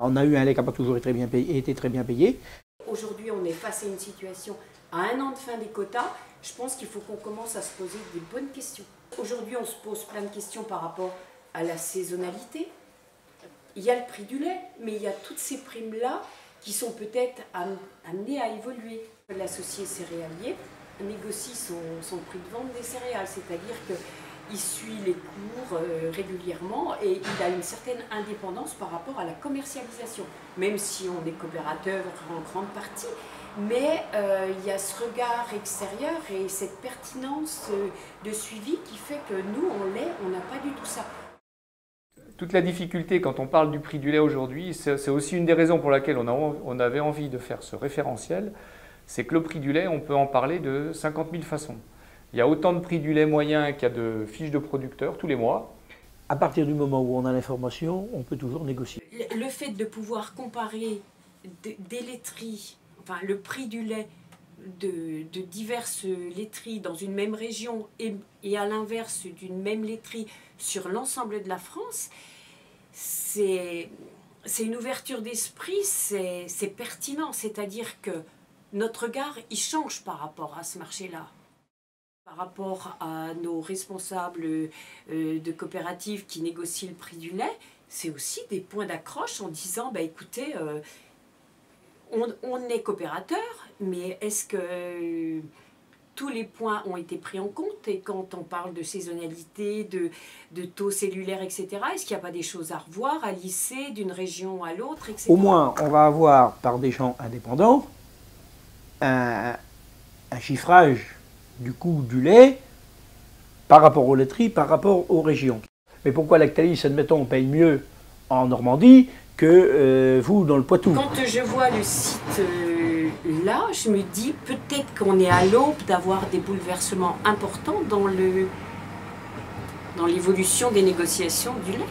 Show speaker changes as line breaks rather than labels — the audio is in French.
On a eu un lait qui n'a pas toujours été très bien payé.
Aujourd'hui, on est face à une situation à 1 an de fin des quotas. Je pense qu'il faut qu'on commence à se poser des bonnes questions. Aujourd'hui, on se pose plein de questions par rapport à la saisonnalité. Il y a le prix du lait, mais il y a toutes ces primes-là qui sont peut-être amenées à évoluer. L'associé céréalier négocie son prix de vente des céréales, c'est-à-dire qu'il suit les cours régulièrement et il a une certaine indépendance par rapport à la commercialisation, même si on est coopérateur en grande partie. Mais il y a ce regard extérieur et cette pertinence de suivi qui fait que nous, en lait, on n'a pas du tout ça.
Toute la difficulté quand on parle du prix du lait aujourd'hui, c'est aussi une des raisons pour laquelle on avait envie de faire ce référentiel, c'est que le prix du lait, on peut en parler de 50 000 façons. Il y a autant de prix du lait moyen qu'il y a de fiches de producteurs tous les mois.
À partir du moment où on a l'information, on peut toujours négocier.
Le fait de pouvoir comparer des laiteries, enfin le prix du lait de diverses laiteries dans une même région et à l'inverse d'une même laiterie sur l'ensemble de la France, c'est une ouverture d'esprit, c'est pertinent, c'est-à-dire que notre regard, il change par rapport à ce marché-là. Par rapport à nos responsables de coopératives qui négocient le prix du lait, c'est aussi des points d'accroche en disant, bah, écoutez, on est coopérateur, mais est-ce que tous les points ont été pris en compte? Et quand on parle de saisonnalité, de taux cellulaires, etc., est-ce qu'il n'y a pas des choses à revoir, à lisser d'une région à l'autre, etc.
Au moins, on va avoir, par des gens indépendants, un chiffrage du coût du lait par rapport aux laiteries, par rapport aux régions. Mais pourquoi Lactalis, admettons, paye mieux en Normandie que vous dans le Poitou?
Quand je vois le site là, je me dis peut-être qu'on est à l'aube d'avoir des bouleversements importants dans l'évolution des négociations du lait.